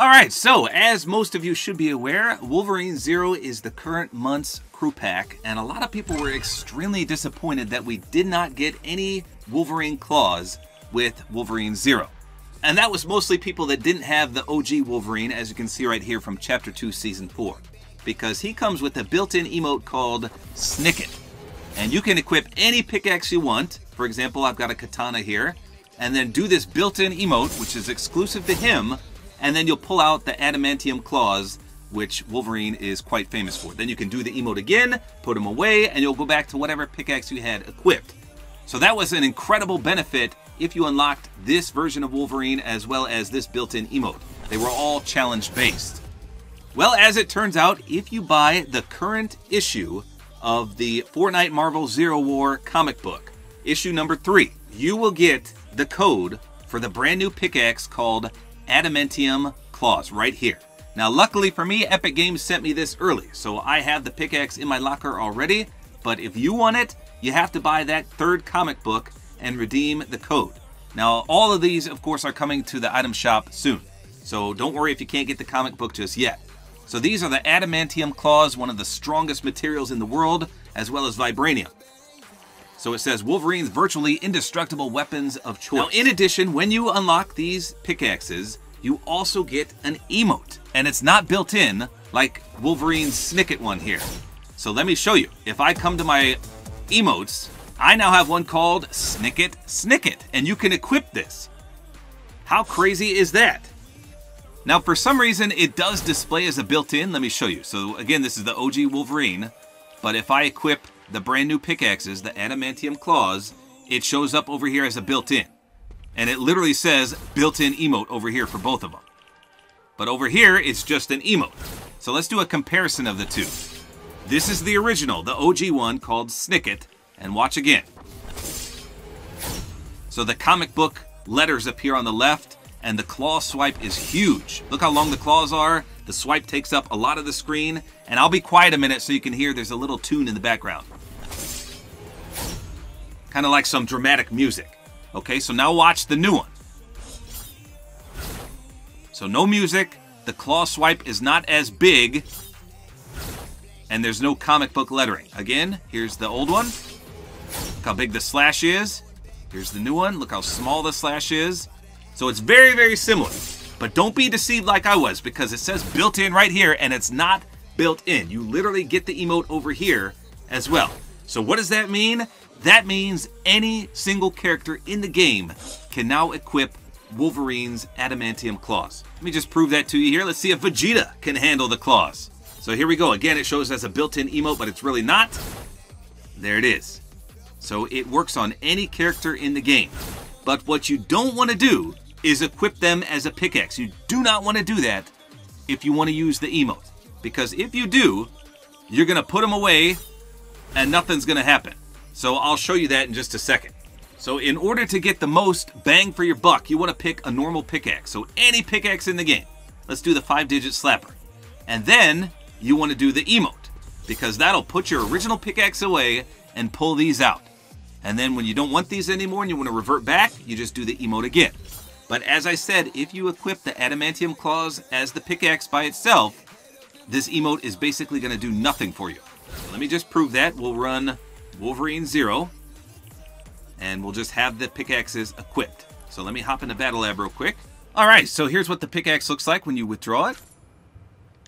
Alright, so as most of you should be aware, Wolverine 0 is the current month's crew pack, and a lot of people were extremely disappointed that we did not get any Wolverine claws with Wolverine 0. And that was mostly people that didn't have the OG Wolverine, as you can see right here from Chapter 2, Season 4. Because he comes with a built-in emote called Snicket. And you can equip any pickaxe you want. For example, I've got a katana here. And then do this built-in emote, which is exclusive to him. And then you'll pull out the Adamantium claws, which Wolverine is quite famous for. Then you can do the emote again, put them away, and you'll go back to whatever pickaxe you had equipped. So that was an incredible benefit if you unlocked this version of Wolverine as well as this built-in emote. They were all challenge-based. Well, as it turns out, if you buy the current issue of the Fortnite Marvel Zero War comic book, issue number 3, you will get the code for the brand new pickaxe called Adamantium Claws right here. Now, luckily for me, Epic Games sent me this early, so I have the pickaxe in my locker already, but if you want it, you have to buy that third comic book and redeem the code. Now, all of these, of course, are coming to the item shop soon, so don't worry if you can't get the comic book just yet. So these are the Adamantium Claws, one of the strongest materials in the world, as well as vibranium. So it says Wolverine's virtually indestructible weapons of choice. Now, in addition, when you unlock these pickaxes, you also get an emote. And it's not built in like Wolverine's Snicket one here. So let me show you. If I come to my emotes, I now have one called Snicket Snicket. And you can equip this. How crazy is that? Now, for some reason, it does display as a built-in. Let me show you. So again, this is the OG Wolverine. But if I equip the brand new pickaxes, the Adamantium Claws, it shows up over here as a built-in. And it literally says built-in emote over here for both of them. But over here, it's just an emote. So let's do a comparison of the two. This is the original, the OG one called Snicket. And watch again. So the comic book letters appear on the left, and the claw swipe is huge. Look how long the claws are. The swipe takes up a lot of the screen. And I'll be quiet a minute so you can hear there's a little tune in the background. Kind of like some dramatic music. Okay, so now watch the new one. So no music, the claw swipe is not as big, and there's no comic book lettering. Again, here's the old one. Look how big the slash is. Here's the new one. Look how small the slash is. So it's very, very similar. But don't be deceived like I was, because it says built-in right here, and it's not built in. You literally get the emote over here as well. So what does that mean? That means any single character in the game can now equip Wolverine's Adamantium Claws. Let me just prove that to you here. Let's see if Vegeta can handle the claws. So here we go. Again, it shows as a built-in emote, but it's really not. There it is. So it works on any character in the game. But what you don't want to do is equip them as a pickaxe. You do not want to do that if you want to use the emote. Because if you do, you're going to put them away and nothing's going to happen. So I'll show you that in just a second. So in order to get the most bang for your buck, you want to pick a normal pickaxe. So any pickaxe in the game. Let's do the 5-digit slapper. And then you want to do the emote, because that'll put your original pickaxe away and pull these out. And then when you don't want these anymore and you want to revert back, you just do the emote again. But as I said, if you equip the Adamantium Claws as the pickaxe by itself, this emote is basically going to do nothing for you. So let me just prove that. We'll run Wolverine 0, and we'll just have the pickaxes equipped. So let me hop into Battle Lab real quick. Alright, so here's what the pickaxe looks like when you withdraw it.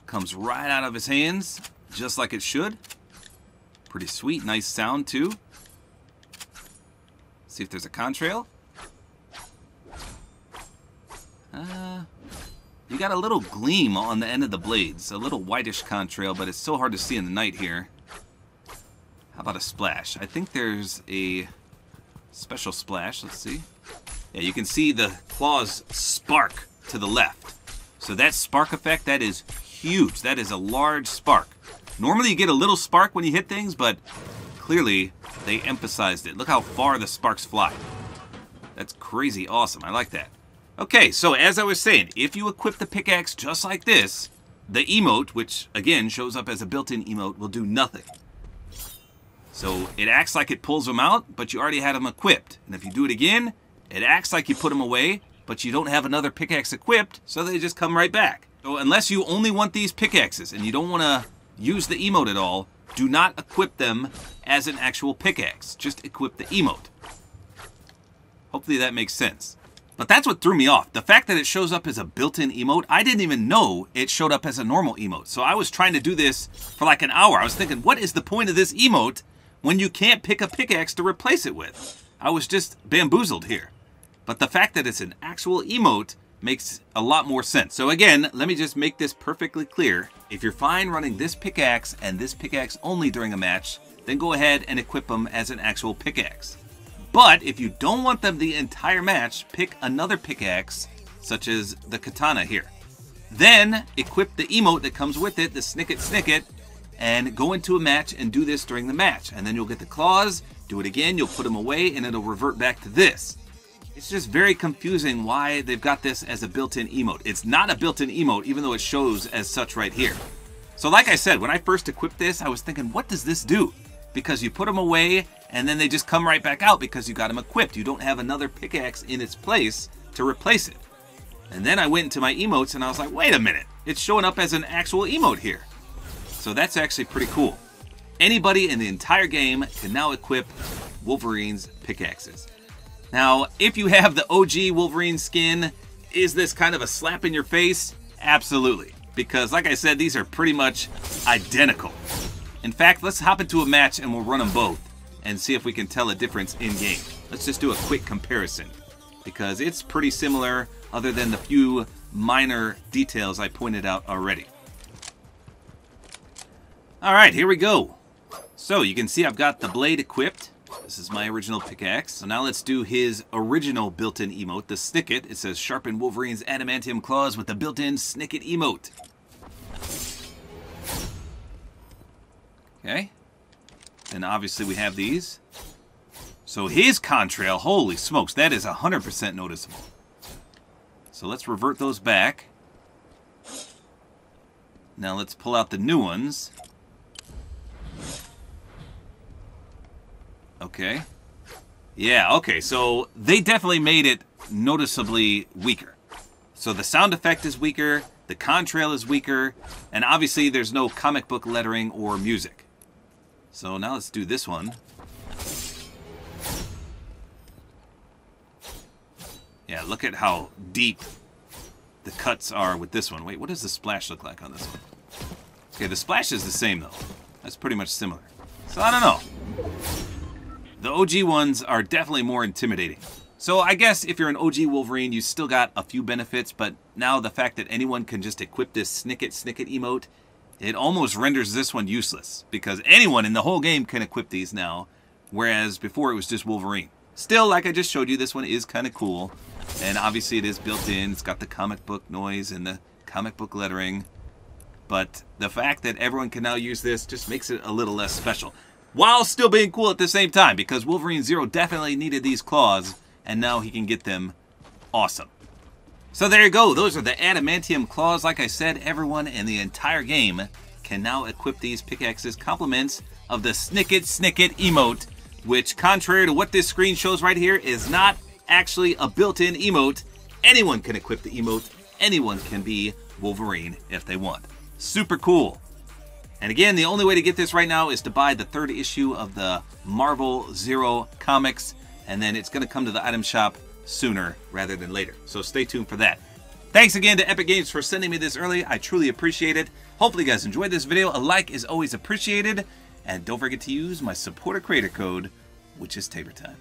Comes right out of his hands, just like it should. Pretty sweet, nice sound too. See if there's a contrail. You got a little gleam on the end of the blades, a little whitish contrail, but it's so hard to see in the night here. How about a splash? I think there's a special splash. Let's see. Yeah, you can see the claws spark to the left. So that spark effect, that is huge. That is a large spark. Normally you get a little spark when you hit things, but clearly they emphasized it. Look how far the sparks fly. That's crazy awesome. I like that. Okay, so as I was saying, if you equip the pickaxe just like this, the emote, which again shows up as a built-in emote, will do nothing. So it acts like it pulls them out, but you already had them equipped. And if you do it again, it acts like you put them away, but you don't have another pickaxe equipped, so they just come right back. So unless you only want these pickaxes and you don't want to use the emote at all, do not equip them as an actual pickaxe. Just equip the emote. Hopefully that makes sense. But that's what threw me off. The fact that it shows up as a built-in emote, I didn't even know it showed up as a normal emote. So I was trying to do this for like an hour. I was thinking, what is the point of this emote when you can't pick a pickaxe to replace it with? I was just bamboozled here. But the fact that it's an actual emote makes a lot more sense. So again, let me just make this perfectly clear. If you're fine running this pickaxe and this pickaxe only during a match, then go ahead and equip them as an actual pickaxe. But if you don't want them the entire match, pick another pickaxe, such as the katana here. Then equip the emote that comes with it, the snicket, and go into a match and do this during the match. And then you'll get the claws, do it again, you'll put them away, and it'll revert back to this. It's just very confusing why they've got this as a built-in emote. It's not a built-in emote, even though it shows as such right here. So like I said, when I first equipped this, I was thinking, what does this do? Because you put them away, and then they just come right back out because you got them equipped. You don't have another pickaxe in its place to replace it. And then I went into my emotes, and I was like, wait a minute. It's showing up as an actual emote here. So that's actually pretty cool. Anybody in the entire game can now equip Wolverine's pickaxes. Now, if you have the OG Wolverine skin, is this kind of a slap in your face? Absolutely. Because like I said, these are pretty much identical. In fact, let's hop into a match and we'll run them both and see if we can tell a difference in game. Let's just do a quick comparison because it's pretty similar other than the few minor details I pointed out already. All right, here we go. So you can see I've got the blade equipped. This is my original pickaxe. So now let's do his original built-in emote, the snicket. It says sharpen Wolverine's adamantium claws with the built-in snicket emote. Okay. And obviously we have these. So his contrail, holy smokes, that is 100% noticeable. So let's revert those back. Now let's pull out the new ones. Okay. Yeah, okay, so they definitely made it noticeably weaker. So the sound effect is weaker, the contrail is weaker, and obviously there's no comic book lettering or music. So now let's do this one. Yeah, look at how deep the cuts are with this one. Wait, what does the splash look like on this one? Okay, the splash is the same though. That's pretty much similar. So I don't know. The OG ones are definitely more intimidating. So I guess if you're an OG Wolverine, you still got a few benefits, but now the fact that anyone can just equip this snicket emote, it almost renders this one useless, because anyone in the whole game can equip these now, whereas before it was just Wolverine. Still, like I just showed you, this one is kind of cool, and obviously it is built in. It's got the comic book noise and the comic book lettering, but the fact that everyone can now use this just makes it a little less special, while still being cool at the same time, because Wolverine Zero definitely needed these claws, and now he can get them. Awesome. So there you go. Those are the adamantium claws. Like I said, everyone in the entire game can now equip these pickaxes, compliments of the snicket emote, which, contrary to what this screen shows right here, is not actually a built-in emote. Anyone can equip the emote. Anyone can be Wolverine if they want. Super cool. And again, the only way to get this right now is to buy the 3rd issue of the Marvel Zero comics, and then it's going to come to the item shop sooner rather than later. So stay tuned for that. Thanks again to Epic Games for sending me this early. I truly appreciate it. Hopefully you guys enjoyed this video. A like is always appreciated. And don't forget to use my Support-A-Creator Code, which is Tabor time.